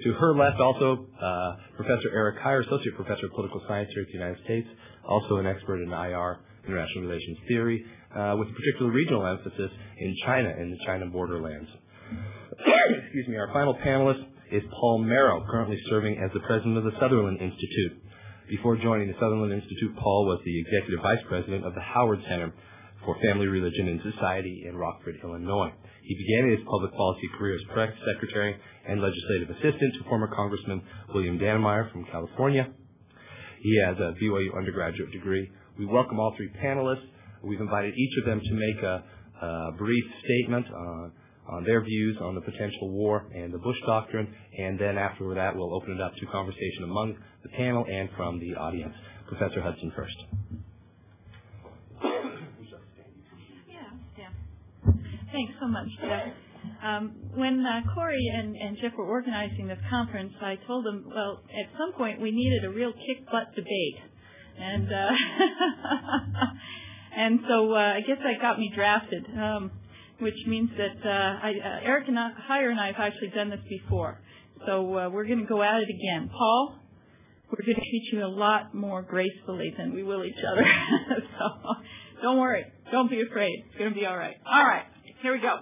To her left also, Professor Eric Hyer, Associate Professor of Political Science here at the United States, also an expert in IR, International Relations Theory, with a particular regional emphasis in China and the China borderlands. Excuse me. Our final panelist is Paul Merrow, currently serving as the president of the Sutherland Institute. Before joining the Sutherland Institute, Paul was the executive vice president of the Howard Center for Family, Religion, and Society in Rockford, Illinois. He began his public policy career as press secretary and legislative assistant to former Congressman William Dannemeyer from California. He has a BYU undergraduate degree. We welcome all three panelists. We've invited each of them to make a brief statement on their views on the potential war and the Bush Doctrine, and then after that we'll open it up to conversation among the panel and from the audience. Professor Hudson first. Thanks so much, Jeff. When Corey and Jeff were organizing this conference, I told them, well, at some point we needed a real kick-butt debate. And and so I guess that got me drafted, which means that Eric Hyer and I have actually done this before. So we're going to go at it again. Paul, we're going to treat you a lot more gracefully than we will each other. So don't worry. Don't be afraid. It's going to be all right. All right. Here we go.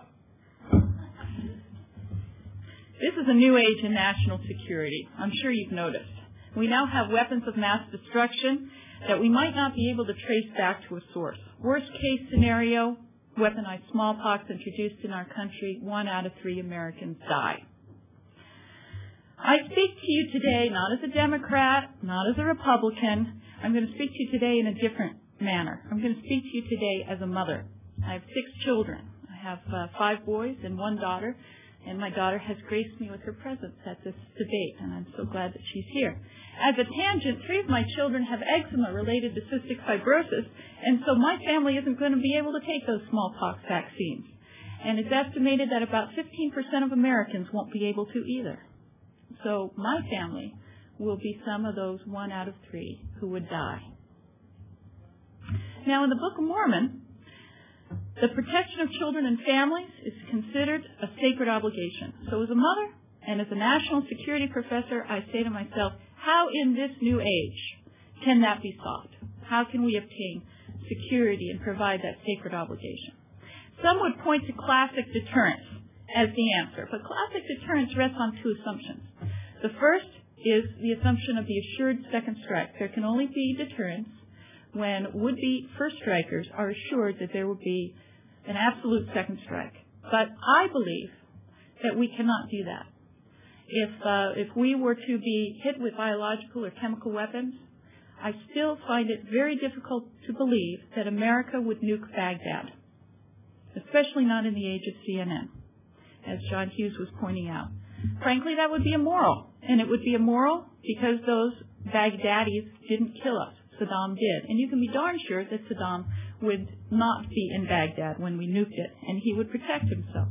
This is a new age in national security. I'm sure you've noticed. We now have weapons of mass destruction that we might not be able to trace back to a source. Worst case scenario, weaponized smallpox introduced in our country, 1 out of 3 Americans die. I speak to you today not as a Democrat, not as a Republican. I'm going to speak to you today in a different manner. I'm going to speak to you today as a mother. I have 6 children. I have 5 boys and 1 daughter, and my daughter has graced me with her presence at this debate, and I'm so glad that she's here. As a tangent, 3 of my children have eczema related to cystic fibrosis, and so my family isn't going to be able to take those smallpox vaccines. And it's estimated that about 15% of Americans won't be able to either. So my family will be some of those 1 out of 3 who would die. Now, in the Book of Mormon, the protection of children and families is considered a sacred obligation. So as a mother and as a national security professor, I say to myself, how in this new age can that be solved? How can we obtain security and provide that sacred obligation? Some would point to classic deterrence as the answer, but classic deterrence rests on 2 assumptions. The first is the assumption of the assured second strike. There can only be deterrence when would-be first strikers are assured that there will be an absolute second strike. But I believe that we cannot do that. If we were to be hit with biological or chemical weapons, I still find it very difficult to believe that America would nuke Baghdad, especially not in the age of CNN, as John Hughes was pointing out. Frankly, that would be immoral, and it would be immoral because those Baghdadis didn't kill us. Saddam did. And you can be darn sure that Saddam would not be in Baghdad when we nuked it, and he would protect himself.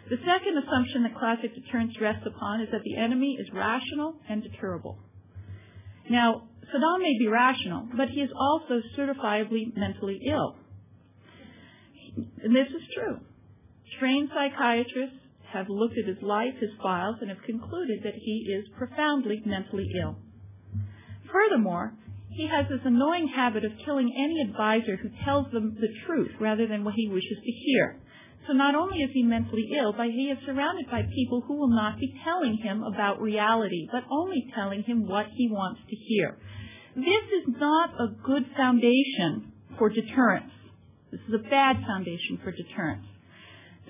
The second assumption that classic deterrence rests upon is that the enemy is rational and deterrable. Now, Saddam may be rational, but he is also certifiably mentally ill. And this is true. Trained psychiatrists have looked at his life, his files, and have concluded that he is profoundly mentally ill. Furthermore, he has this annoying habit of killing any advisor who tells them the truth rather than what he wishes to hear. So not only is he mentally ill, but he is surrounded by people who will not be telling him about reality, but only telling him what he wants to hear. This is not a good foundation for deterrence. This is a bad foundation for deterrence.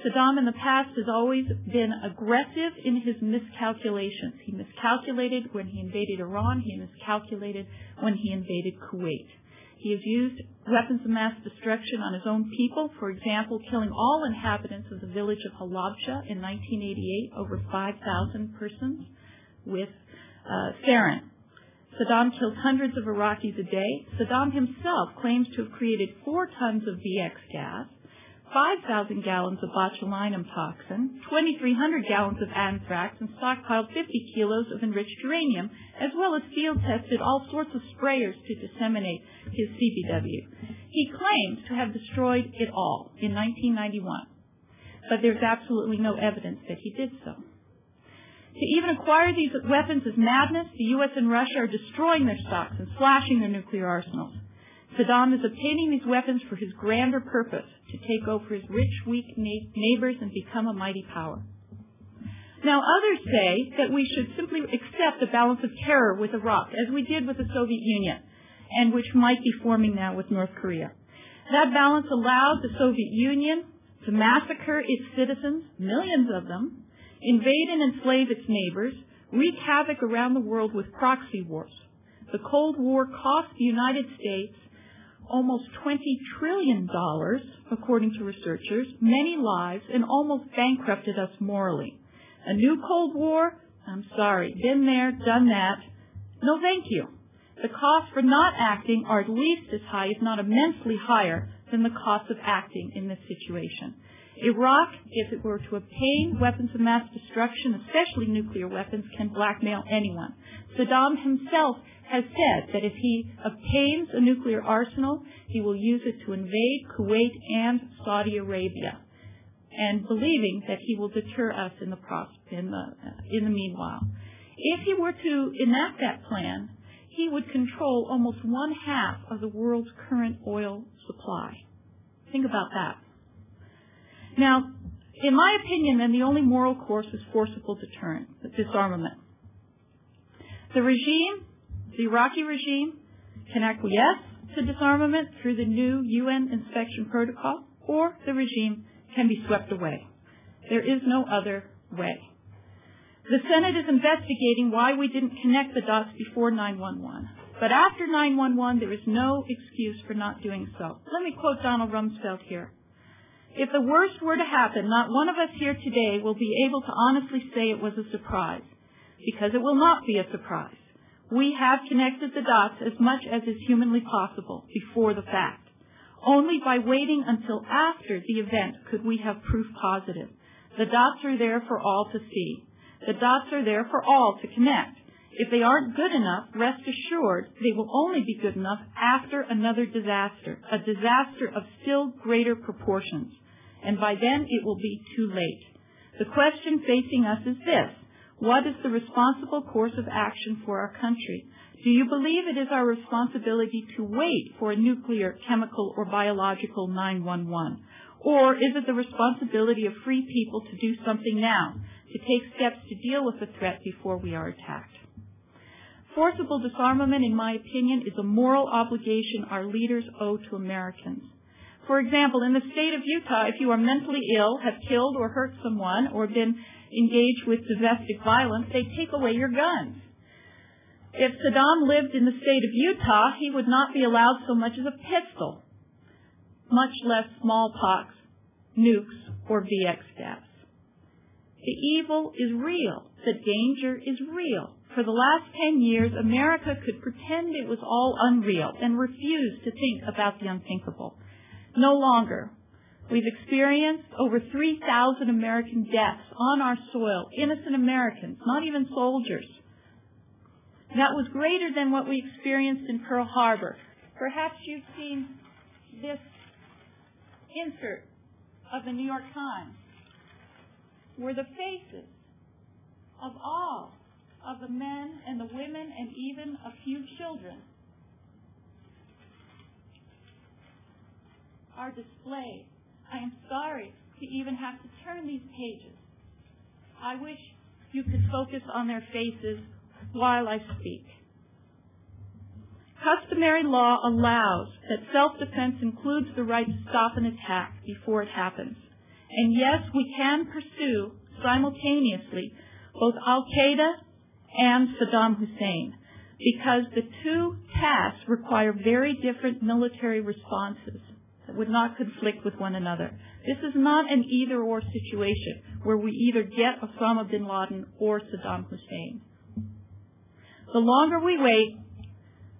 Saddam in the past has always been aggressive in his miscalculations. He miscalculated when he invaded Iran. He miscalculated when he invaded Kuwait. He has used weapons of mass destruction on his own people, for example, killing all inhabitants of the village of Halabja in 1988, over 5,000 persons, with sarin. Saddam kills hundreds of Iraqis a day. Saddam himself claims to have created 4 tons of VX gas, 5,000 gallons of botulinum toxin, 2,300 gallons of anthrax, and stockpiled 50 kilos of enriched uranium, as well as field-tested all sorts of sprayers to disseminate his CBW. He claims to have destroyed it all in 1991, but there's absolutely no evidence that he did so. To even acquire these weapons is madness. The U.S. and Russia are destroying their stocks and slashing their nuclear arsenals. Saddam is obtaining these weapons for his grander purpose, to take over his rich, weak neighbors and become a mighty power. Now, others say that we should simply accept a balance of terror with Iraq, as we did with the Soviet Union, and which might be forming now with North Korea. That balance allowed the Soviet Union to massacre its citizens, millions of them, invade and enslave its neighbors, wreak havoc around the world with proxy wars. The Cold War cost the United States almost $20 trillion, according to researchers, many lives, and almost bankrupted us morally. A new Cold War? I'm sorry. Been there, done that. No, thank you. The costs for not acting are at least as high, if not immensely higher, than the cost of acting in this situation. Iraq, if it were to obtain weapons of mass destruction, especially nuclear weapons, can blackmail anyone. Saddam himself has said that if he obtains a nuclear arsenal, he will use it to invade Kuwait and Saudi Arabia, and believing that he will deter us in the meanwhile. If he were to enact that plan, he would control almost 1/2 of the world's current oil supply. Think about that. Now, in my opinion, then, the only moral course is forcible disarmament. The regime, the Iraqi regime, can acquiesce to disarmament through the new UN inspection protocol, or the regime can be swept away. There is no other way. The Senate is investigating why we didn't connect the dots before 9/11. But after 9/11, there is no excuse for not doing so. Let me quote Donald Rumsfeld here. If the worst were to happen, not one of us here today will be able to honestly say it was a surprise, because it will not be a surprise. We have connected the dots as much as is humanly possible before the fact. Only by waiting until after the event could we have proof positive. The dots are there for all to see. The dots are there for all to connect. If they aren't good enough, rest assured they will only be good enough after another disaster, a disaster of still greater proportions. And by then it will be too late. The question facing us is this: what is the responsible course of action for our country? Do you believe it is our responsibility to wait for a nuclear, chemical, or biological 9/11? Or is it the responsibility of free people to do something now, to take steps to deal with the threat before we are attacked? Forcible disarmament, in my opinion, is a moral obligation our leaders owe to Americans. For example, in the state of Utah, if you are mentally ill, have killed or hurt someone, or been engaged with domestic violence, they take away your guns. If Saddam lived in the state of Utah, he would not be allowed so much as a pistol, much less smallpox, nukes, or VX deaths. The evil is real. The danger is real. For the last 10 years, America could pretend it was all unreal and refuse to think about the unthinkable. No longer. We've experienced over 3,000 American deaths on our soil, innocent Americans, not even soldiers. That was greater than what we experienced in Pearl Harbor. Perhaps you've seen this insert of the New York Times, where the faces of all of the men and the women and even a few children are displayed. I am sorry to even have to turn these pages. I wish you could focus on their faces while I speak. Customary law allows that self-defense includes the right to stop an attack before it happens. And yes, we can pursue simultaneously both Al-Qaeda and Saddam Hussein, because the two tasks require very different military responses that would not conflict with one another. This is not an either-or situation where we either get Osama bin Laden or Saddam Hussein. The longer we wait,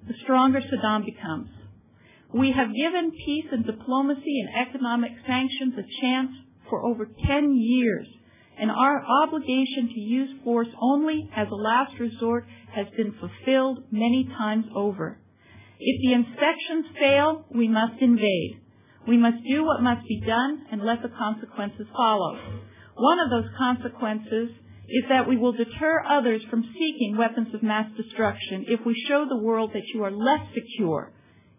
the stronger Saddam becomes. We have given peace and diplomacy and economic sanctions a chance for over 10 years, and our obligation to use force only as a last resort has been fulfilled many times over. If the inspections fail, we must invade. We must do what must be done and let the consequences follow. One of those consequences is that we will deter others from seeking weapons of mass destruction if we show the world that you are less secure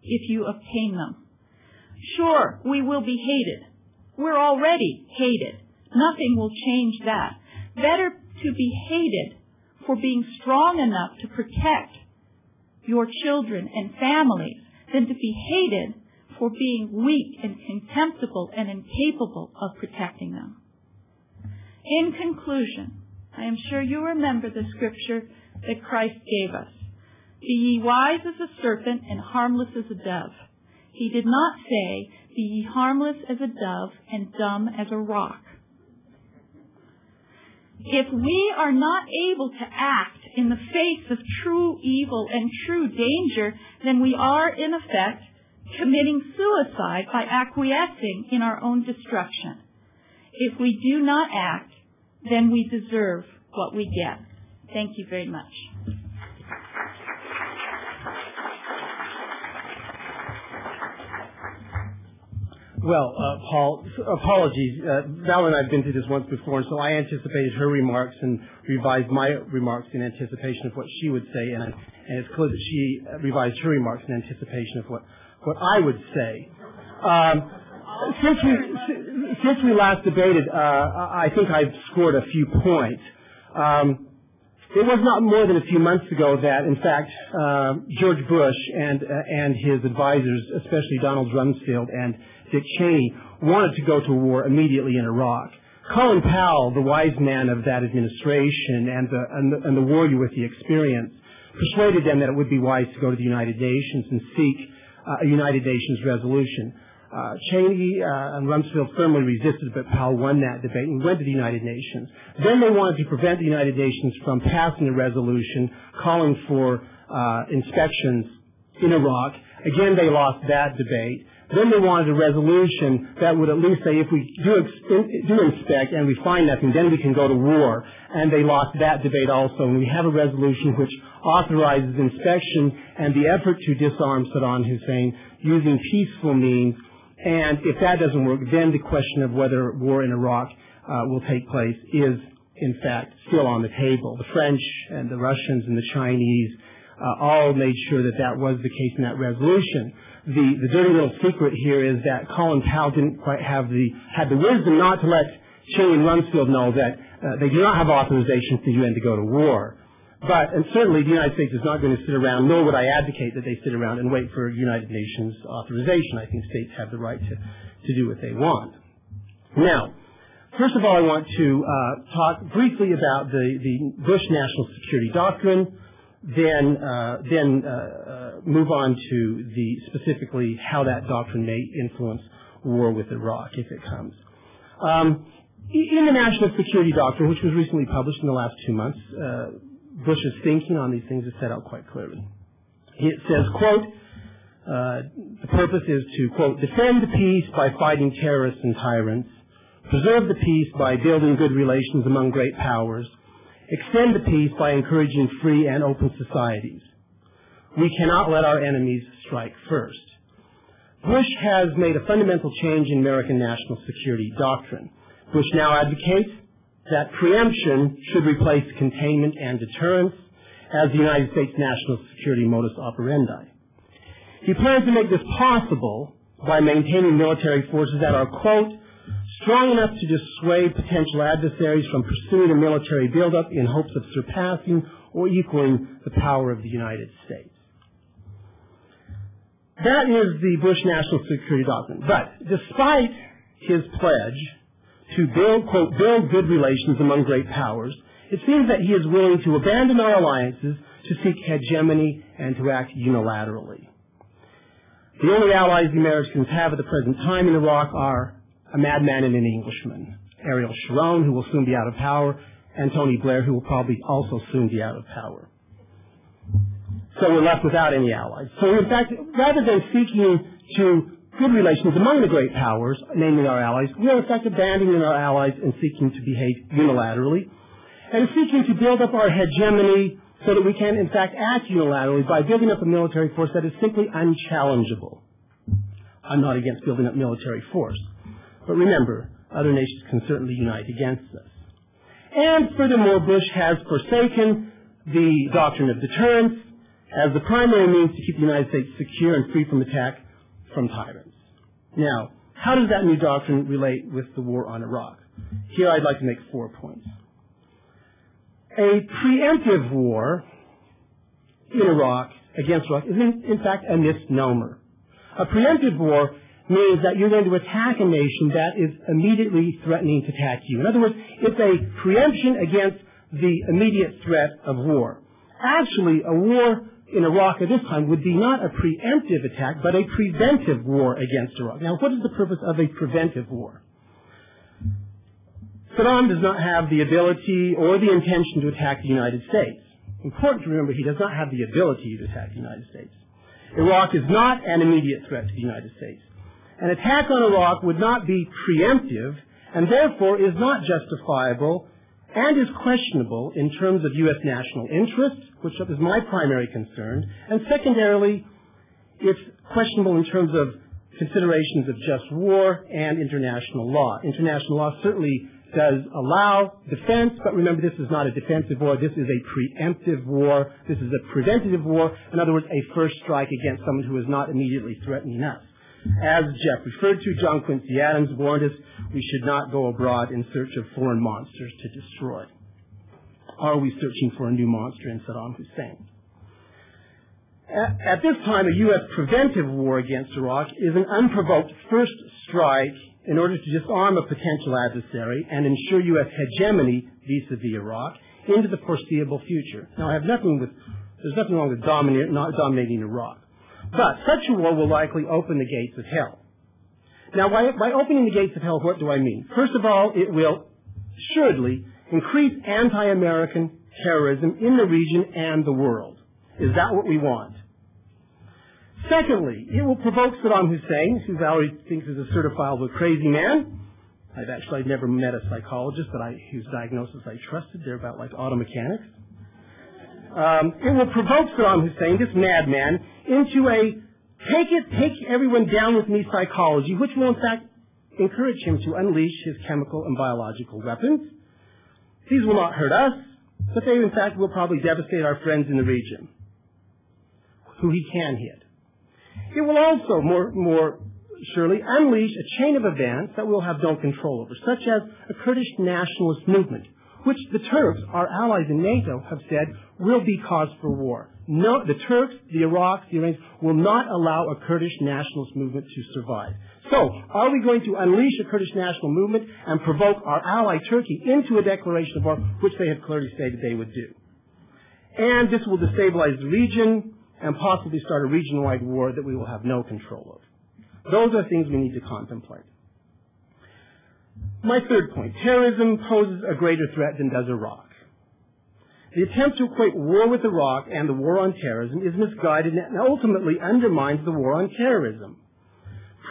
if you obtain them. Sure, we will be hated. We're already hated. Nothing will change that. Better to be hated for being strong enough to protect your children and families than to be hated for being weak and contemptible and incapable of protecting them. In conclusion, I am sure you remember the scripture that Christ gave us. Be ye wise as a serpent and harmless as a dove. He did not say, be ye harmless as a dove and dumb as a rock. If we are not able to act in the face of true evil and true danger, then we are, in effect, committing suicide by acquiescing in our own destruction. If we do not act, then we deserve what we get. Thank you very much. Well, Paul, apologies. Val and I have been through this once before, and so I anticipated her remarks and revised my remarks in anticipation of what she would say, and it's clear that she revised her remarks in anticipation of what I would say. Since we last debated, I think I've scored a few points. It was not more than a few months ago that, in fact, George Bush and his advisors, especially Donald Rumsfeld and Dick Cheney, wanted to go to war immediately in Iraq. Colin Powell, the wise man of that administration and the warrior with the experience, persuaded them that it would be wise to go to the United Nations and seek a United Nations resolution. Cheney and Rumsfeld firmly resisted, but Powell won that debate and went to the United Nations. Then they wanted to prevent the United Nations from passing a resolution calling for inspections in Iraq. Again, they lost that debate. Then they wanted a resolution that would at least say if we do inspect and we find nothing, then we can go to war. And they lost that debate also. And we have a resolution which authorizes inspection and the effort to disarm Saddam Hussein using peaceful means. And if that doesn't work, then the question of whether war in Iraq will take place is, in fact, still on the table. The French and the Russians and the Chinese all made sure that that was the case in that resolution. The dirty little secret here is that Colin Powell didn't quite had the wisdom not to let Cheney and Rumsfeld know that they do not have authorization for the UN to go to war. And certainly the United States is not going to sit around, nor would I advocate that they sit around and wait for United Nations authorization. I think states have the right to do what they want. Now, first of all, I want to talk briefly about the Bush National Security Doctrine, then move on to specifically how that doctrine may influence war with Iraq if it comes. In the National Security Doctrine, which was recently published in the last 2 months, Bush's thinking on these things is set out quite clearly. It says, quote, the purpose is to, quote, defend the peace by fighting terrorists and tyrants, preserve the peace by building good relations among great powers, extend the peace by encouraging free and open societies. We cannot let our enemies strike first. Bush has made a fundamental change in American national security doctrine. Bush now advocates that preemption should replace containment and deterrence as the United States national security modus operandi. He plans to make this possible by maintaining military forces that are, quote, strong enough to dissuade potential adversaries from pursuing a military buildup in hopes of surpassing or equaling the power of the United States. That is the Bush National Security Doctrine. But despite his pledge to build, quote, build good relations among great powers, it seems that he is willing to abandon our alliances to seek hegemony and to act unilaterally. The only allies the Americans have at the present time in Iraq are a madman and an Englishman, Ariel Sharon, who will soon be out of power, and Tony Blair, who will probably also soon be out of power. So we're left without any allies. So in fact, rather than seeking to good relations among the great powers, namely our allies, we are in fact abandoning our allies and seeking to behave unilaterally, and seeking to build up our hegemony so that we can in fact act unilaterally by building up a military force that is simply unchallengeable. I'm not against building up military force. But remember, other nations can certainly unite against us. And furthermore, Bush has forsaken the doctrine of deterrence as the primary means to keep the United States secure and free from attack from tyrants. Now, how does that new doctrine relate with the war on Iraq? Here I'd like to make 4 points. A preemptive war in Iraq against Iraq is in fact a misnomer. A preemptive war means that you're going to attack a nation that is immediately threatening to attack you. In other words, it's a preemption against the immediate threat of war. Actually, a war in Iraq at this time would be not a preemptive attack, but a preventive war against Iraq. Now, what is the purpose of a preventive war? Saddam does not have the ability or the intention to attack the United States. Important to remember, he does not have the ability to attack the United States. Iraq is not an immediate threat to the United States. An attack on Iraq would not be preemptive and therefore is not justifiable and is questionable in terms of U.S. national interest, which is my primary concern, and secondarily, it's questionable in terms of considerations of just war and international law. International law certainly does allow defense, but remember, this is not a defensive war. This is a preemptive war. This is a preventative war. In other words, a first strike against someone who is not immediately threatening us. As Jeff referred to, John Quincy Adams warned us we should not go abroad in search of foreign monsters to destroy. Are we searching for a new monster in Saddam Hussein? At this time, a U.S. preventive war against Iraq is an unprovoked first strike in order to disarm a potential adversary and ensure U.S. hegemony vis-a-vis Iraq into the foreseeable future. Now, there's nothing wrong with not dominating Iraq. But such a war will likely open the gates of hell. Now, by opening the gates of hell, what do I mean? First of all, it will assuredly increase anti-American terrorism in the region and the world. Is that what we want? Secondly, it will provoke Saddam Hussein, who Valerie thinks is a certifiable crazy man. I've never met a psychologist whose diagnosis I trusted. They're about like auto mechanics. It will provoke Saddam Hussein, this madman, into a take everyone down with me psychology, which will in fact encourage him to unleash his chemical and biological weapons. These will not hurt us, but they in fact will probably devastate our friends in the region, who he can hit. It will also more surely unleash a chain of events that we'll have no control over, such as a Kurdish nationalist movement, which the Turks, our allies in NATO, have said will be cause for war. No, the Turks, the Iraqs, the Iranians will not allow a Kurdish nationalist movement to survive. So, are we going to unleash a Kurdish national movement and provoke our ally Turkey into a declaration of war, which they have clearly stated they would do? And this will destabilize the region and possibly start a region-wide war that we will have no control of. Those are things we need to contemplate. My third point, terrorism poses a greater threat than does Iraq. The attempt to equate war with Iraq and the war on terrorism is misguided and ultimately undermines the war on terrorism.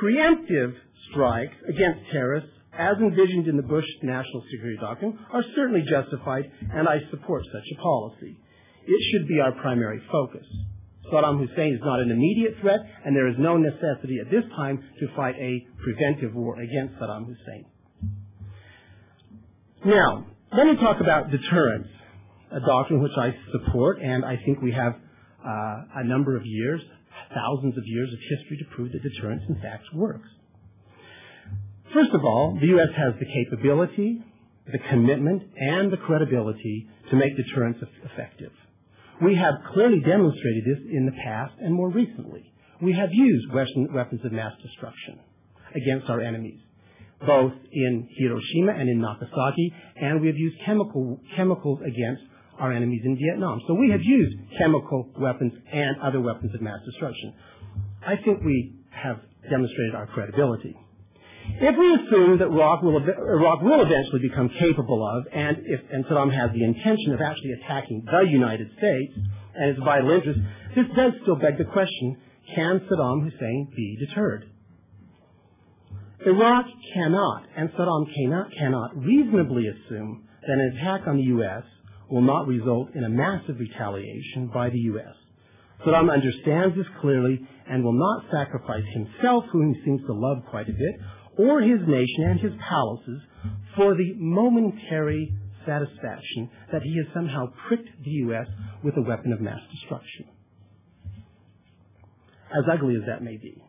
Preemptive strikes against terrorists, as envisioned in the Bush National Security Doctrine, are certainly justified, and I support such a policy. It should be our primary focus. Saddam Hussein is not an immediate threat, and there is no necessity at this time to fight a preventive war against Saddam Hussein. Now, let me talk about deterrence, a doctrine which I support, and I think we have a number of years, thousands of years of history to prove that deterrence in fact works. First of all, the U.S. has the capability, the commitment, and the credibility to make deterrence effective. We have clearly demonstrated this in the past and more recently. We have used weapons of mass destruction against our enemies, both in Hiroshima and in Nagasaki, and we have used chemicals against our enemies in Vietnam. So we have used chemical weapons and other weapons of mass destruction. I think we have demonstrated our credibility. If we assume that Iraq will eventually become capable of, and Saddam has the intention of actually attacking the United States and its vital interests, this does still beg the question, can Saddam Hussein be deterred? Iraq cannot, and Saddam cannot reasonably assume that an attack on the U.S. will not result in a massive retaliation by the U.S. Saddam understands this clearly and will not sacrifice himself, whom he seems to love quite a bit, or his nation and his palaces for the momentary satisfaction that he has somehow pricked the U.S. with a weapon of mass destruction. As ugly as that may be.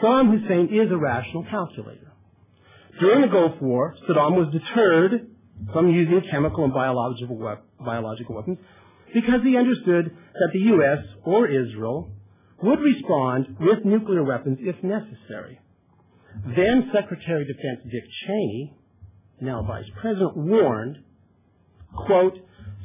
Saddam Hussein is a rational calculator. During the Gulf War, Saddam was deterred from using chemical and biological weapons because he understood that the U.S. or Israel would respond with nuclear weapons if necessary. Then Secretary of Defense Dick Cheney, now Vice President, warned, quote,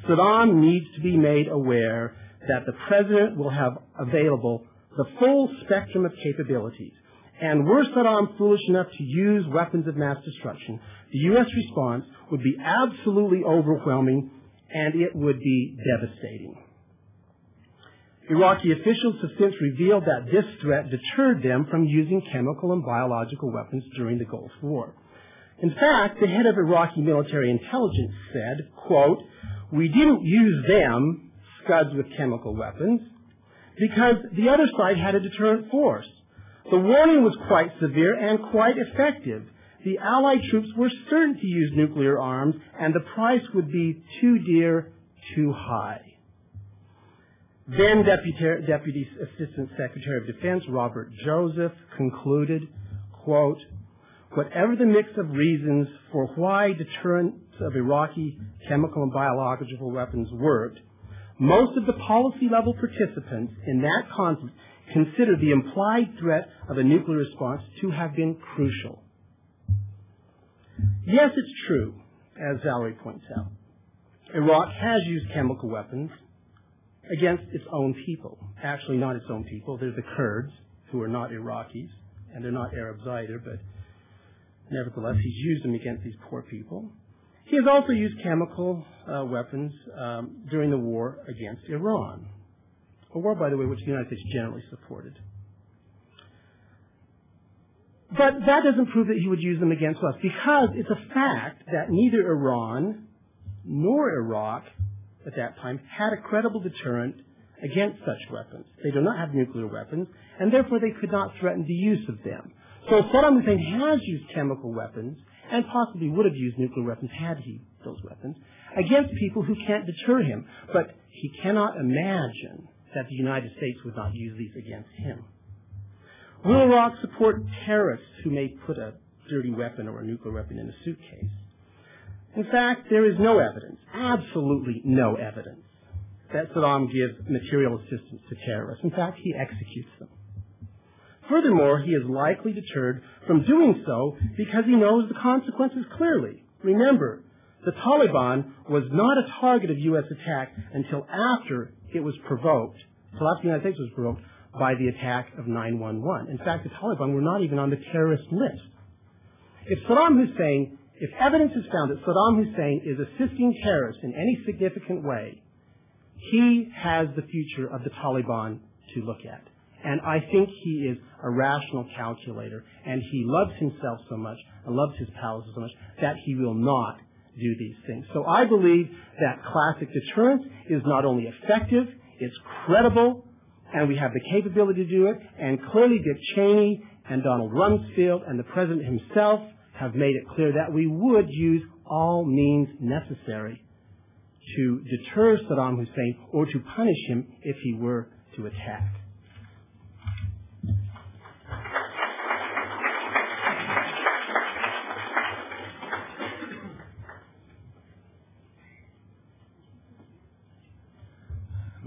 Saddam needs to be made aware that the President will have available the full spectrum of capabilities. And were Saddam foolish enough to use weapons of mass destruction, the U.S. response would be absolutely overwhelming and it would be devastating. Iraqi officials have since revealed that this threat deterred them from using chemical and biological weapons during the Gulf War. In fact, the head of Iraqi military intelligence said, quote, we didn't use them, Scuds with chemical weapons, because the other side had a deterrent force. The warning was quite severe and quite effective. The Allied troops were certain to use nuclear arms, and the price would be too dear, too high. Then Deputy Assistant Secretary of Defense Robert Joseph concluded, quote, whatever the mix of reasons for why deterrence of Iraqi chemical and biological weapons worked, most of the policy-level participants in that conflict consider the implied threat of a nuclear response to have been crucial. Yes, it's true, as Valerie points out. Iraq has used chemical weapons against its own people. Actually, not its own people. They're the Kurds, who are not Iraqis, and they're not Arabs either, but nevertheless, he's used them against these poor people. He has also used chemical weapons during the war against Iran. A war, by the way, which the United States generally supported. But that doesn't prove that he would use them against us, because it's a fact that neither Iran nor Iraq at that time had a credible deterrent against such weapons. They do not have nuclear weapons, and therefore they could not threaten the use of them. So Saddam Hussein has used chemical weapons, and possibly would have used nuclear weapons had he those weapons, against people who can't deter him. But he cannot imagine that the United States would not use these against him. Will Iraq support terrorists who may put a dirty weapon or a nuclear weapon in a suitcase? In fact, there is no evidence, absolutely no evidence, that Saddam gives material assistance to terrorists. In fact, he executes them. Furthermore, he is likely deterred from doing so because he knows the consequences clearly. Remember, the Taliban was not a target of U.S. attack until after it was provoked, until after the United States was provoked by the attack of 9/11. In fact, the Taliban were not even on the terrorist list. If evidence is found that Saddam Hussein is assisting terrorists in any significant way, he has the future of the Taliban to look at. And I think he is a rational calculator, and he loves himself so much and loves his palace so much that he will not do these things. So I believe that classic deterrence is not only effective, it's credible, and we have the capability to do it. And clearly Dick Cheney and Donald Rumsfeld and the President himself have made it clear that we would use all means necessary to deter Saddam Hussein or to punish him if he were to attack.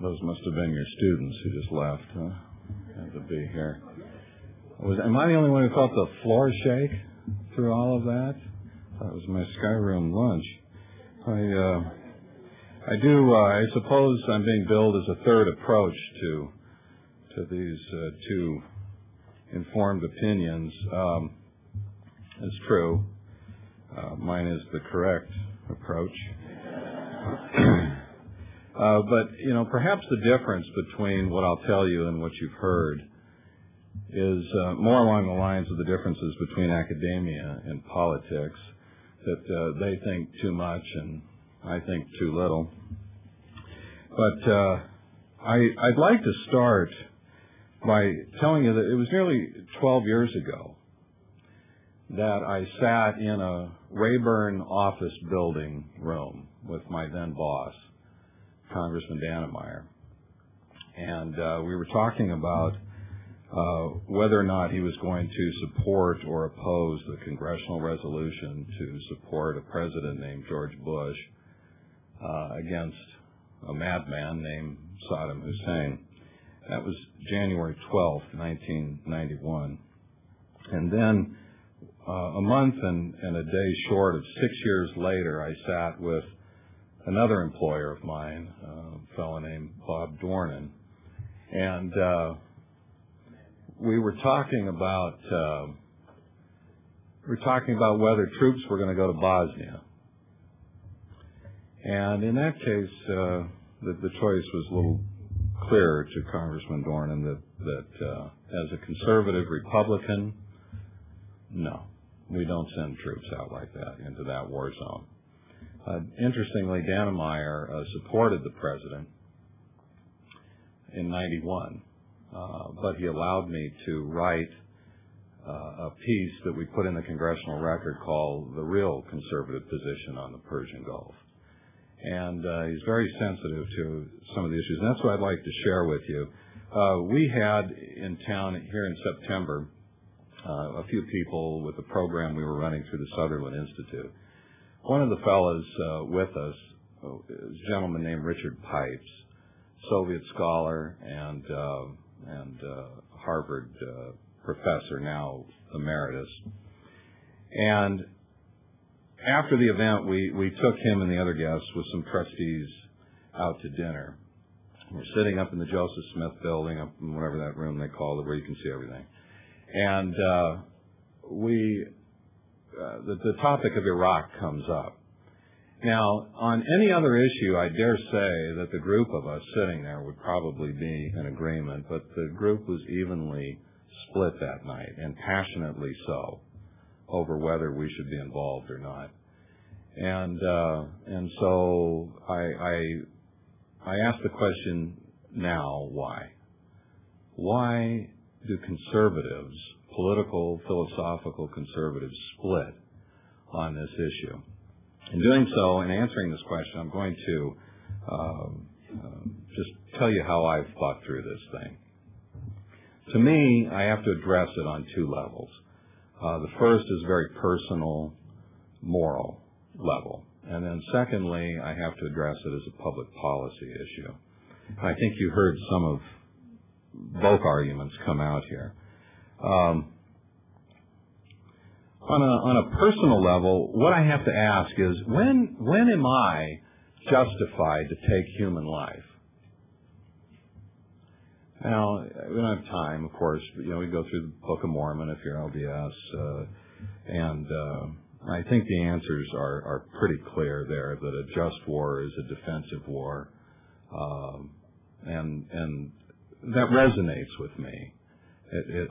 Those must have been your students who just left, huh? Had to be here. Am I the only one who felt the floor shake through all of that? That was my Skyroom lunch. I suppose I'm being billed as a third approach to these two informed opinions. It's true. Mine is the correct approach. But, perhaps the difference between what I'll tell you and what you've heard is more along the lines of the differences between academia and politics, that they think too much and I think too little. But I'd like to start by telling you that it was nearly 12 years ago that I sat in a Rayburn office building room with my then boss, Congressman Dannemeyer. And we were talking about whether or not he was going to support or oppose the congressional resolution to support a president named George Bush against a madman named Saddam Hussein. That was January 12th, 1991. And then a month and a day short of 6 years later, I sat with another employer of mine, a fellow named Bob Dornan, and we were talking about whether troops were going to go to Bosnia. And in that case, the choice was a little clearer to Congressman Dornan that as a conservative Republican, no, we don't send troops out like that into that war zone. Interestingly, Dannemeyer supported the president in 91, but he allowed me to write a piece that we put in the congressional record called The Real Conservative Position on the Persian Gulf. And he's very sensitive to some of the issues, and that's what I'd like to share with you. We had in town here in September a few people with a program we were running through the Sutherland Institute. One of the fellows with us is a gentleman named Richard Pipes, Soviet scholar and Harvard professor, now emeritus. And after the event, we took him and the other guests with some trustees out to dinner. We're sitting up in the Joseph Smith building, up in whatever that room they call it, where you can see everything. And the topic of Iraq comes up. Now, on any other issue, I dare say that the group of us sitting there would probably be in agreement, but the group was evenly split that night, and passionately so, over whether we should be involved or not. And so I ask the question now, why? Why do conservatives, political, philosophical conservatives, split on this issue? In doing so, in answering this question, I'm going to just tell you how I've thought through this thing. To me, I have to address it on two levels. The first is very personal, moral level. And then secondly, I have to address it as a public policy issue. I think you heard some of both arguments come out here. On a personal level, what I have to ask is, when am I justified to take human life? Now, we don't have time, of course, but, we go through the Book of Mormon if you're LDS, and I think the answers are pretty clear there, that a just war is a defensive war, and that resonates with me.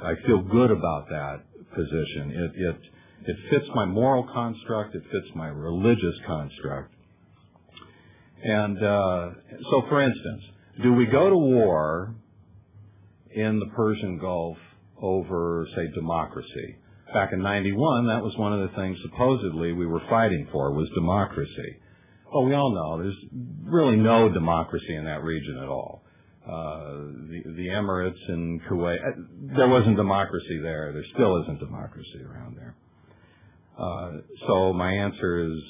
I feel good about that position. It fits my moral construct. It fits my religious construct. And so, for instance, do we go to war in the Persian Gulf over, say, democracy? Back in 91, that was one of the things supposedly we were fighting for, was democracy. Well, we all know there's really no democracy in that region at all. The Emirates and Kuwait, there wasn't democracy there. There still isn't democracy around there. So my answer is,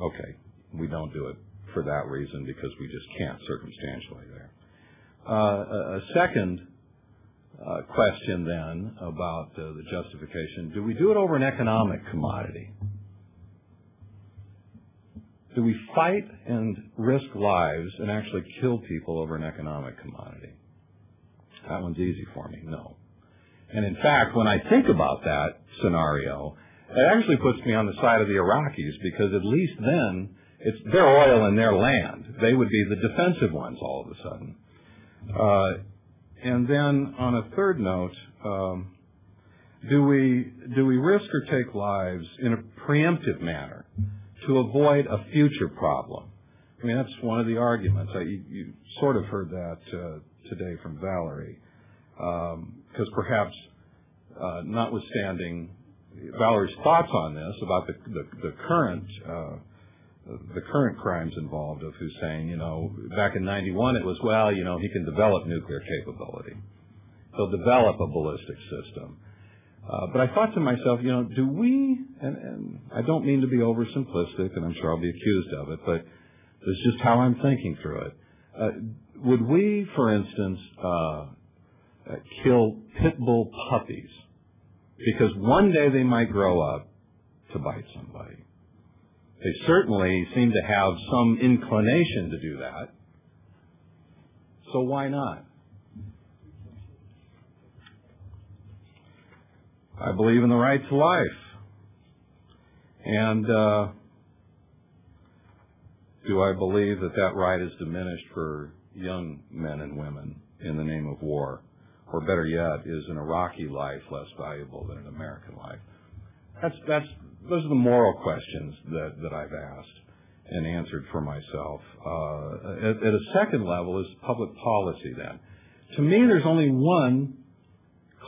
okay, we don't do it for that reason because we just can't circumstantially there. A second question then about the justification, do we do it over an economic commodity? Do we fight and risk lives and actually kill people over an economic commodity? That one's easy for me, no. And in fact, when I think about that scenario, it actually puts me on the side of the Iraqis, because at least then it's their oil and their land. They would be the defensive ones all of a sudden. And then on a third note, do we risk or take lives in a preemptive manner to avoid a future problem? I mean, that's one of the arguments. You sort of heard that today from Valerie, because perhaps notwithstanding Valerie's thoughts on this about the current crimes involved of Hussein. Back in '91 it was, he can develop nuclear capability. He'll develop a ballistic system. But I thought to myself, do we, and I don't mean to be oversimplistic, and I'm sure I'll be accused of it, but this is just how I'm thinking through it. Would we, for instance, kill pit bull puppies because one day they might grow up to bite somebody? They certainly seem to have some inclination to do that. So why not? I believe in the right to life. And do I believe that right is diminished for young men and women in the name of war? Or better yet, is an Iraqi life less valuable than an American life? Those are the moral questions that I've asked and answered for myself. At a second level is public policy then. To me, there's only one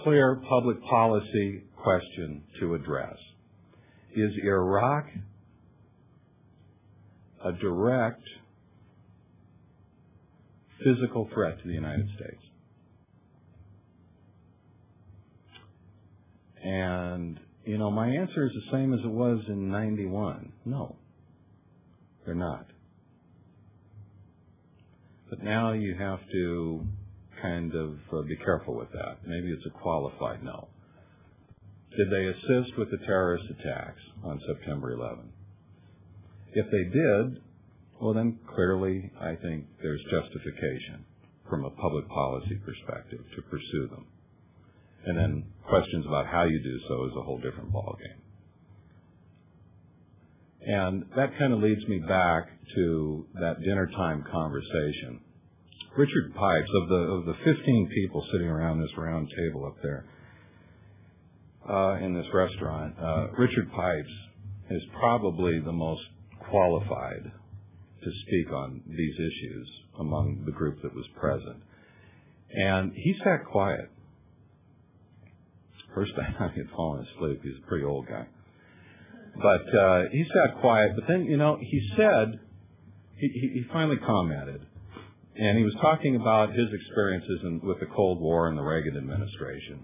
clear public policy question to address. Is Iraq a direct physical threat to the United States? And, my answer is the same as it was in '91. No, they're not. But now you have to kind of be careful with that. Maybe it's a qualified no. Did they assist with the terrorist attacks on September 11? If they did, well then clearly I think there's justification from a public policy perspective to pursue them. And then questions about how you do so is a whole different ballgame. And that kind of leads me back to that dinner time conversation. Richard Pipes, of the 15 people sitting around this round table up there in this restaurant, Richard Pipes is probably the most qualified to speak on these issues among the group that was present. And he sat quiet. First I thought he had fallen asleep. He's a pretty old guy. But he sat quiet. But then, he said, he finally commented, and he was talking about his experiences with the Cold War and the Reagan administration.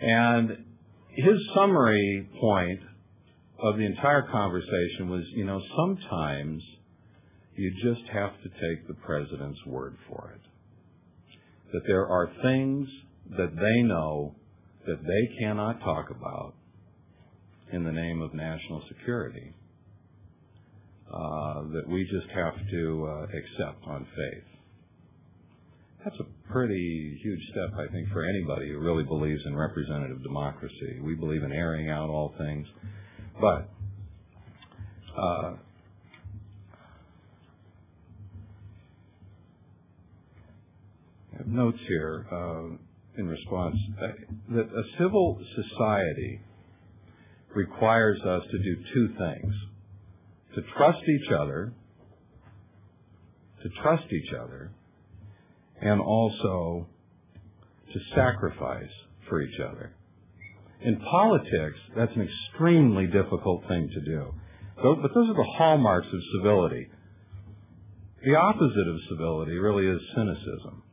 And his summary point of the entire conversation was, sometimes you just have to take the president's word for it. That there are things that they know that they cannot talk about in the name of national security, that we just have to accept on faith. That's a pretty huge step, I think, for anybody who really believes in representative democracy. We believe in airing out all things. But I have notes here in response that a civil society requires us to do two things: to trust each other, and also to sacrifice for each other. In politics, that's an extremely difficult thing to do. But those are the hallmarks of civility. The opposite of civility really is cynicism.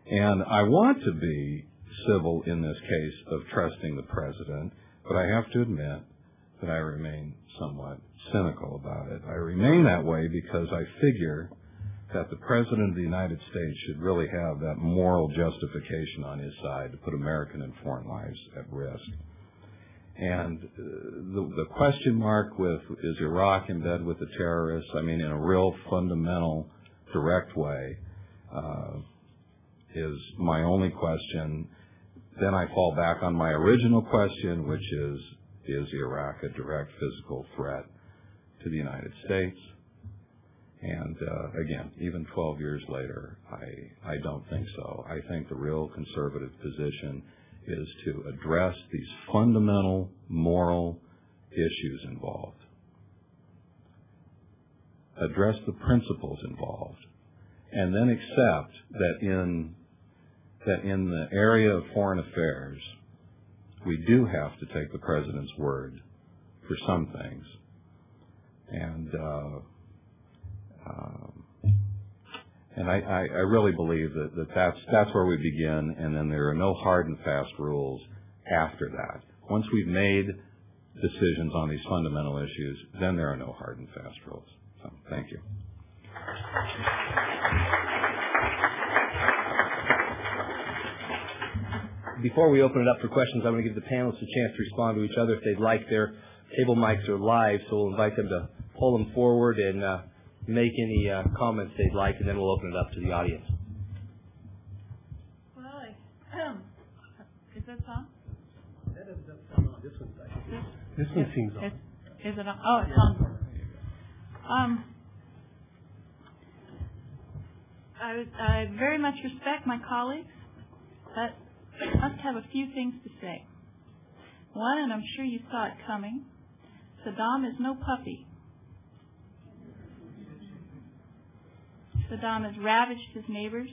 And I want to be civil in this case of trusting the president, but I have to admit that I remain somewhat cynical about it. I remain that way because I figure that the President of the United States should really have that moral justification on his side to put American and foreign lives at risk. And the question mark with, is Iraq in bed with the terrorists? I mean, in a real fundamental, direct way, is my only question. Then I fall back on my original question, which is Iraq a direct physical threat to the United States? And again, even 12 years later, I don't think so. I think the real conservative position is to address these fundamental moral issues involved, address the principles involved, and then accept that in the area of foreign affairs, we do have to take the president's word for some things. And I really believe that's where we begin, and then there are no hard and fast rules after that. Once we've made decisions on these fundamental issues, then there are no hard and fast rules. So, thank you. Before we open it up for questions, I'm going to give the panelists a chance to respond to each other if they'd like. Their table mics are live, so we'll invite them to pull them forward and make any comments they'd like, and then we'll open it up to the audience. Well, is that on? That doesn't sound on. This one's like this one seems on. Is it on? Oh, it's on. I very much respect my colleagues, but I must have a few things to say. One, and I'm sure you saw it coming, Saddam is no puppy. Saddam has ravaged his neighbors,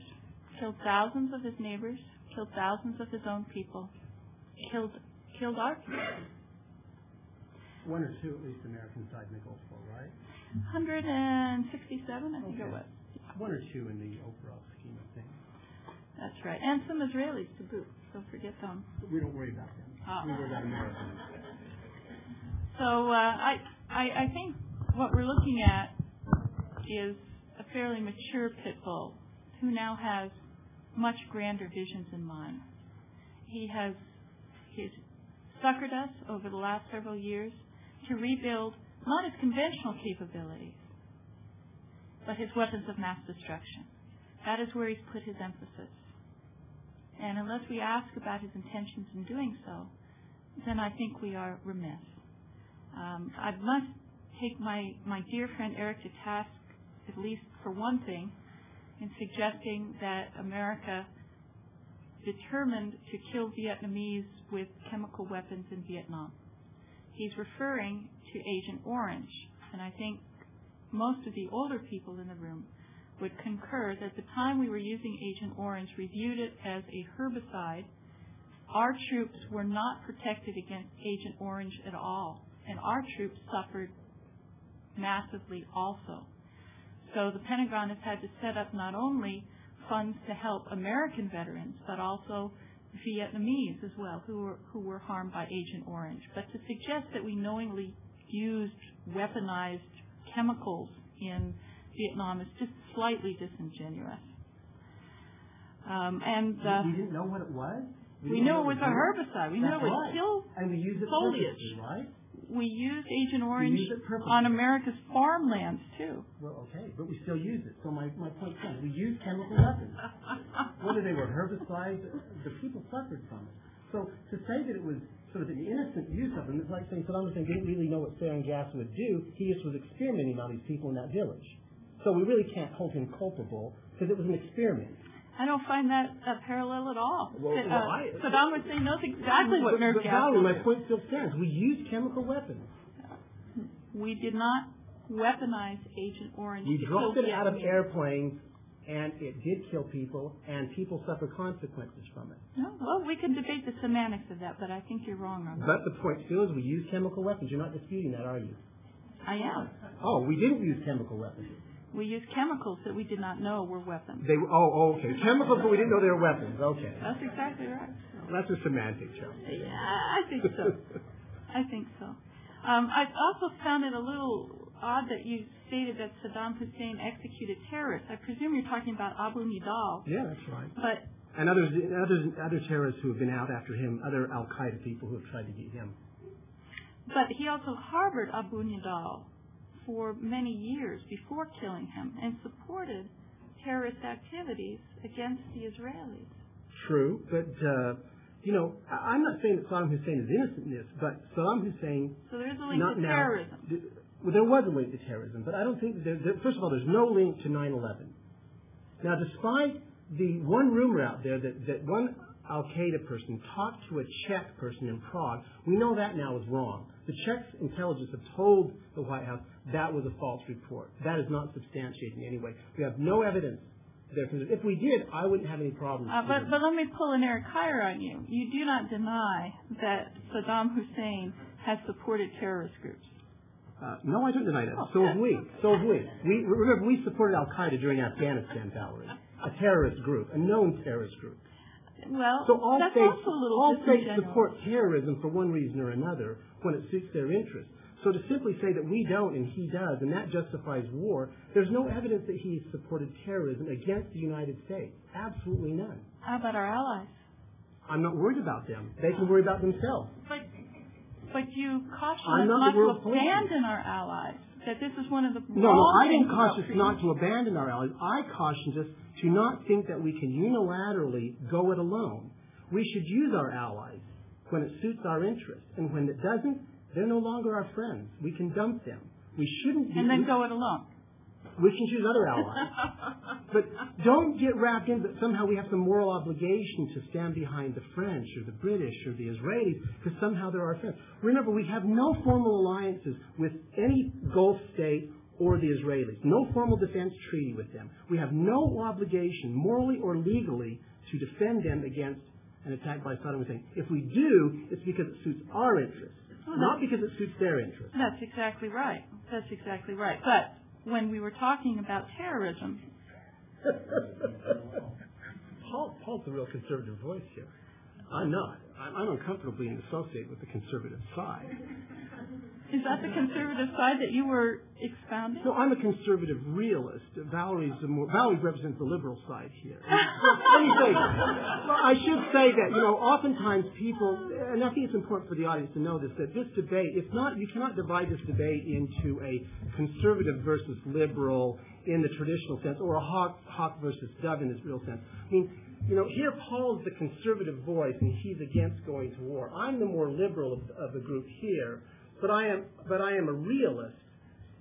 killed thousands of his neighbors, killed thousands of his own people, killed our people. One or two, at least, American side in the Gulf War, right? 167, I think it was. One or two in the overall scheme of things. That's right. And some Israelis to boot. Don't forget them. We don't worry about them. We worry about Americans. So I think what we're looking at is a fairly mature pit bull who now has much grander visions in mind. He's suckered us over the last several years to rebuild not his conventional capabilities, but his weapons of mass destruction. That is where he's put his emphasis. And unless we ask about his intentions in doing so, then I think we are remiss. I must take my dear friend Eric to task, at least for one thing, in suggesting that America determined to kill Vietnamese with chemical weapons in Vietnam. He's referring to Agent Orange, and I think most of the older people in the room would concur that the time we were using Agent Orange, we viewed it as a herbicide. Our troops were not protected against Agent Orange at all, and our troops suffered massively also. So the Pentagon has had to set up not only funds to help American veterans, but also Vietnamese as well, who were harmed by Agent Orange. But to suggest that we knowingly used weaponized chemicals in Vietnam is just slightly disingenuous. We didn't know what it was? We knew it was a herbicide. We knew it would kill and we used it foliage. Right? We used Agent Orange on America's farmlands, too. Well, okay, but we still use it. So my point is, we use chemical weapons. Whether they were herbicides, the people suffered from it. So to say that it was sort of an innocent use of them, it's like saying Saddam Hussein didn't really know what sarin gas would do. He just was experimenting on these people in that village. So we really can't hold him culpable because it was an experiment. I don't find that a parallel at all. Well, Saddam Hussein knows exactly what nerve gas is. Valerie, my point still stands. We used chemical weapons. We did not weaponize Agent Orange. We dropped it out of airplanes, and it did kill people, and people suffer consequences from it. No, well, we can debate the semantics of that, but I think you're wrong on that. But the point still is we use chemical weapons. You're not disputing that, are you? I am. Oh, we didn't use chemical weapons. We used chemicals that we did not know were weapons. Okay. Chemicals, but we didn't know they were weapons. Okay. That's exactly right. That's a semantic joke. Yeah, I think so. I think so. I also found it a little odd that you stated that Saddam Hussein executed terrorists. I presume you're talking about Abu Nidal. Yeah, that's right. But and other terrorists who have been out after him, other Al-Qaeda people who have tried to get him. But he also harbored Abu Nidal for many years before killing him and supported terrorist activities against the Israelis. True, but, I'm not saying that Saddam Hussein is innocent in this, but Saddam Hussein... So there's a link to terrorism. Well, there was a link to terrorism, but I don't think first of all, there's no link to 9/11. Now, despite the one rumor out there that one Al-Qaeda person talked to a Czech person in Prague, we know that now is wrong. The Czech intelligence have told the White House that was a false report. That is not substantiated in any way. We have no evidence their concerns. If we did, I wouldn't have any problems. But let me pull an Eric Hyer on you. You do not deny that Saddam Hussein has supported terrorist groups. No, I don't deny that. So have we. Remember, we supported Al-Qaeda during Afghanistan, Valerie, a terrorist group, a known terrorist group. Well, so all that's states, also a little all states disingenuous. support terrorism for one reason or another when it suits their interests. So to simply say that we don't and he does, and that justifies war, there's no evidence that he supported terrorism against the United States. Absolutely none. How about our allies? I'm not worried about them. They can worry about themselves. But you cautioned us not to abandon our allies, that this is one of the No, I didn't caution us not to abandon our allies. I cautioned us to not think that we can unilaterally go it alone. We should use our allies when it suits our interests. And when it doesn't, they're no longer our friends. We can dump them. We shouldn't be. And then go it alone. We can choose other allies. But don't get wrapped in that somehow we have some moral obligation to stand behind the French or the British or the Israelis because somehow they're our friends. Remember, we have no formal alliances with any Gulf state or the Israelis. No formal defense treaty with them. We have no obligation, morally or legally, to defend them against an attack by Saddam Hussein. If we do, it's because it suits our interests, not because it suits their interests. That's exactly right. That's exactly right. But when we were talking about terrorism... Paul's the real conservative voice here. I'm not. I'm uncomfortable being associated with the conservative side. Is that the conservative side that you were expounding? No, I'm a conservative realist. Valerie represents the liberal side here. Let me say, I should say that, oftentimes people, and I think it's important for the audience to know this, that this debate, you cannot divide this debate into a conservative versus liberal in the traditional sense, or a hawk versus dove in this real sense. I mean, here Paul's the conservative voice, and he's against going to war. I'm the more liberal of the group here. But I am a realist,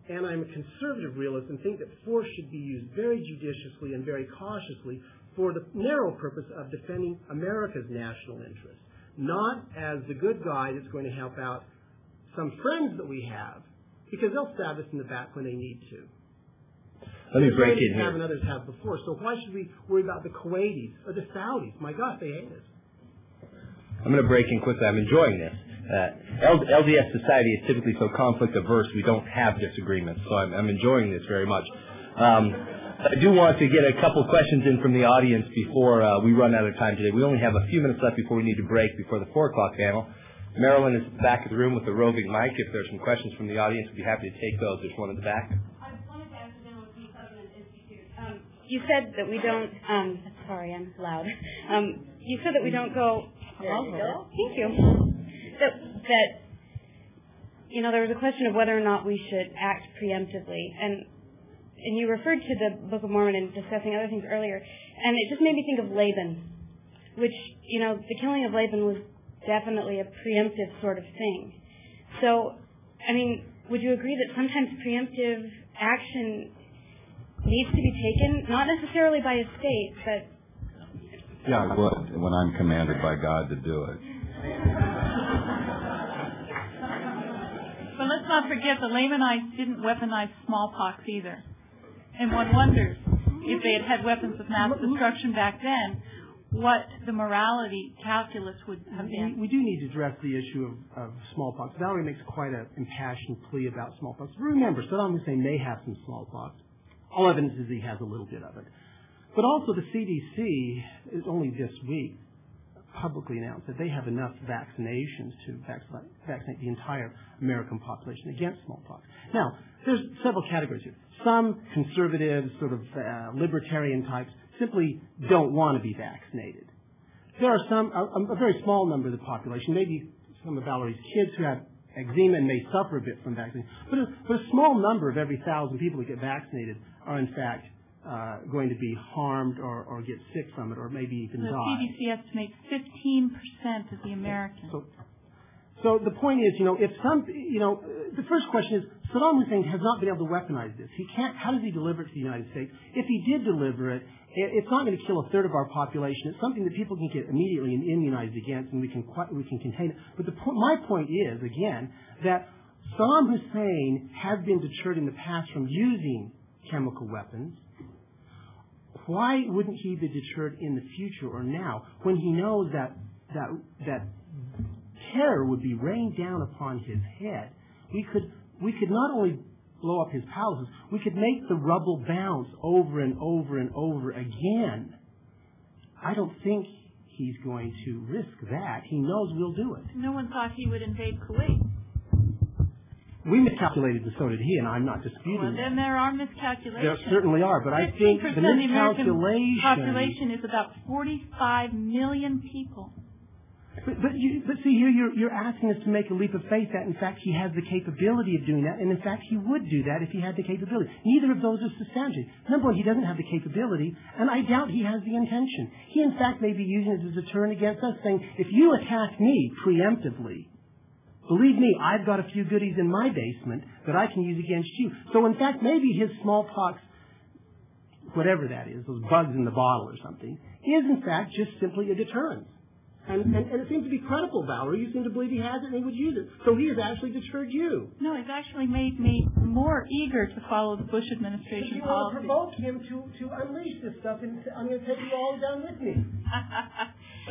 and I'm a conservative realist, and think that force should be used very judiciously and very cautiously for the narrow purpose of defending America's national interests, not as the good guy that's going to help out some friends that we have, because they'll stab us in the back when they need to. Let me break in here. And others have before. So why should we worry about the Kuwaitis or the Saudis? My gosh, they hate us. I'm going to break in quickly. I'm enjoying this. LDS society is typically so conflict averse we don't have disagreements, so I'm enjoying this very much. I do want to get a couple questions in from the audience before we run out of time today. We only have a few minutes left before we need to break before the 4 o'clock panel. Marilyn is at the back of the room with the roving mic. If there's some questions from the audience, we'd be happy to take those. There's one at the back. I wanted to ask the General President Institute. You said that we don't. Sorry, I'm loud. You said that we don't go. There you go. Thank you. That there was a question of whether or not we should act preemptively, and you referred to the Book of Mormon and discussing other things earlier, and it just made me think of Laban, which the killing of Laban was definitely a preemptive sort of thing. So, would you agree that sometimes preemptive action needs to be taken, not necessarily by a state, but yeah, I would when I'm commanded by God to do it. But let's not forget the Lamanites didn't weaponize smallpox either. And one wonders if they had weapons of mass destruction back then, what the morality calculus would have been. We do need to address the issue of smallpox. Valerie makes quite an impassioned plea about smallpox. Remember, Saddam Hussein may have some smallpox. All evidence is he has a little bit of it. But also the CDC is only this week publicly announced that they have enough vaccinations to vaccinate the entire American population against smallpox. Now, there's several categories here. Some conservative, sort of libertarian types simply don't want to be vaccinated. There are a very small number of the population, maybe some of Valerie's kids who have eczema and may suffer a bit from vaccination, but a small number of every 1,000 people that get vaccinated are in fact going to be harmed or get sick from it or maybe even die. The CDC estimates 15% of the Americans. So the point is, the first question is, Saddam Hussein has not been able to weaponize this. He can't. How does he deliver it to the United States? If he did deliver it, it's not going to kill a third of our population. It's something that people can get immediately immunized against, and we can contain it. But my point is, again, that Saddam Hussein has been deterred in the past from using chemical weapons. why wouldn't he be deterred in the future or now when he knows that terror would be rained down upon his head? We could not only blow up his palaces, we could make the rubble bounce over and over and over again. I don't think he's going to risk that. He knows we'll do it. No one thought he would invade Kuwait. We miscalculated, and so did he, and I'm not disputing Well, then there are miscalculations. There certainly are, but I think the 15% of the American miscalculation... population is about 45 million people. But see here, you're asking us to make a leap of faith that, in fact, he has the capability of doing that, and in fact, he would do that if he had the capability. Neither of those are substantial. Number one, he doesn't have the capability, and I doubt he has the intention. He, in fact, may be using it as a deterrent against us, saying, if you attack me preemptively, believe me, I've got a few goodies in my basement that I can use against you. So, in fact, maybe his smallpox, whatever that is, those bugs in the bottle or something, is, in fact, just simply a deterrent. And it seems to be credible, Valerie. You seem to believe he has it and he would use it. So he has actually deterred you. No, it's actually made me more eager to follow the Bush administration policy. You want to provoke him to unleash this stuff, and I'm going to take you all down with me.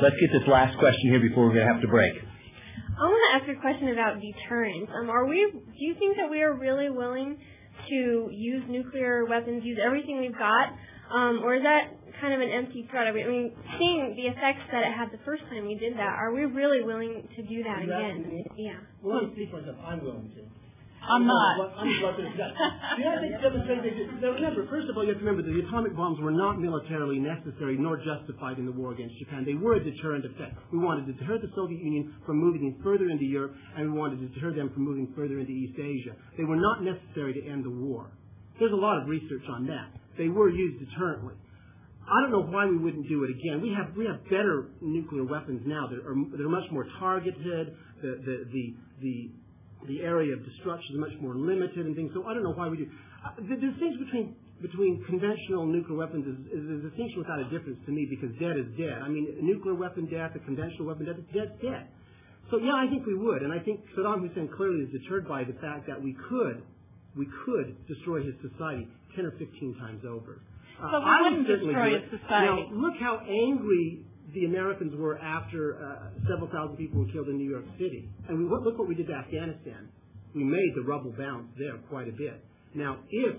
Let's get this last question here before we're going to have to break. I want to ask a question about deterrence. Do you think that we are really willing to use nuclear weapons, use everything we've got, or is that kind of an empty threat? I mean, seeing the effects that it had the first time we did that, are we really willing to do that again? Yeah. Well, let me speak for myself. I'm willing to. I'm not. Remember, first of all, you have to remember that the atomic bombs were not militarily necessary nor justified in the war against Japan. They were a deterrent effect. We wanted to deter the Soviet Union from moving further into Europe, and we wanted to deter them from moving further into East Asia. They were not necessary to end the war. There's a lot of research on that. They were used deterrently. I don't know why we wouldn't do it again. We have better nuclear weapons now that are much more targeted. The area of destruction is much more limited and things. So I don't know why we do. The distinction between conventional nuclear weapons is a distinction without a difference to me, because dead is dead. I mean, a nuclear weapon death, a conventional weapon death, dead's dead. So yeah, I think we would, and I think Saddam Hussein clearly is deterred by the fact that we could destroy his society 10 or 15 times over. But we wouldn't destroy his society. Now, look how angry the Americans were after several thousand people were killed in New York City. And look what we did to Afghanistan. We made the rubble bounce there quite a bit. Now, if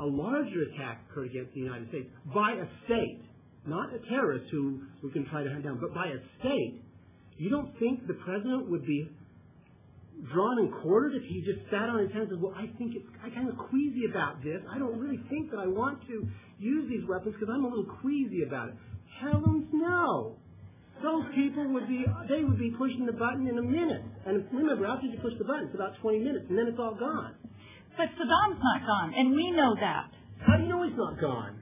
a larger attack occurred against the United States by a state, not a terrorist who we can try to hunt down, but by a state, you don't think the president would be drawn and quartered if he just sat on his hands and said, well, I'm kind of queasy about this. I don't really think that I want to use these weapons because I'm a little queasy about it. Heavens no. Those people would be pushing the button in a minute. And remember, after you push the button, it's about 20 minutes, and then it's all gone. But Saddam's not gone, and we know that. How do you know he's not gone?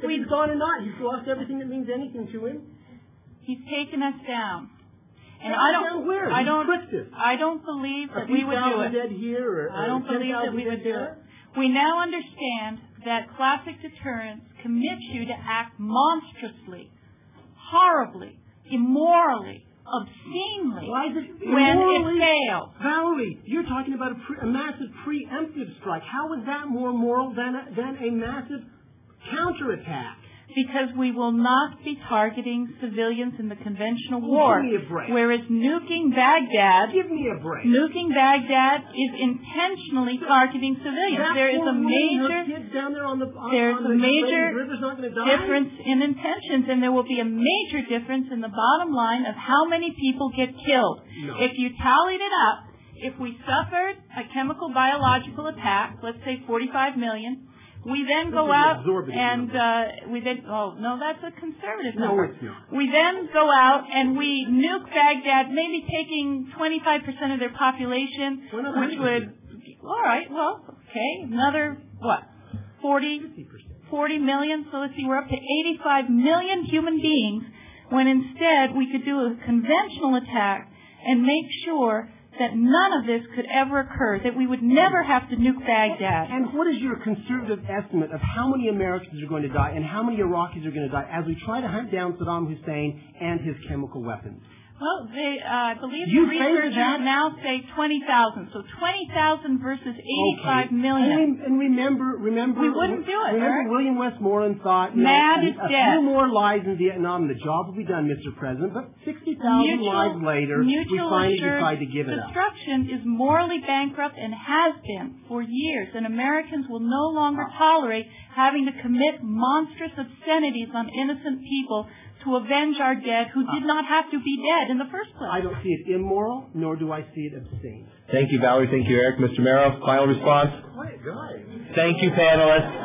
If he's gone or not, he's lost everything that means anything to him. He's taken us down. And I don't believe that we would do it. I don't believe that we would do it. We now understand that classic deterrence commits you to act monstrously, horribly, immorally, obscenely when it fails. Valerie, you're talking about a massive preemptive strike. How is that more moral than a massive counterattack? Because we will not be targeting civilians in the conventional war. Give me a break. Whereas nuking Baghdad... Give me a break. Nuking Baghdad is intentionally targeting civilians. There is a major difference in intentions, and there will be a major difference in the bottom line of how many people get killed. No. If you tallied it up, if we suffered a chemical biological attack, let's say 45 million... We then go out and that's a conservative number. No, it's not. We then go out and we nuke Baghdad, maybe taking 25% of their population, which would, another, 40 million? So let's see, we're up to 85 million human beings, when instead we could do a conventional attack and make sure that none of this could ever occur, that we would never have to nuke Baghdad. And what is your conservative estimate of how many Americans are going to die and how many Iraqis are going to die as we try to hunt down Saddam Hussein and his chemical weapons? Well, I believe You the favor researchers that? now say 20,000. So 20,000 versus 85 million. And remember, We wouldn't do it, Remember, Eric. William Westmoreland thought, Mad is a dead. few more lives in Vietnam, and the job will be done, Mr. President. But 60,000 lives later, we finally decide to give it up. Destruction is morally bankrupt and has been for years, and Americans will no longer tolerate having to commit monstrous obscenities on innocent people to avenge our dead who did not have to be dead in the first place. I don't see it immoral, nor do I see it obscene. Thank you, Valerie. Thank you, Eric. Mr. Merrill, final response? Good. Thank you, panelists.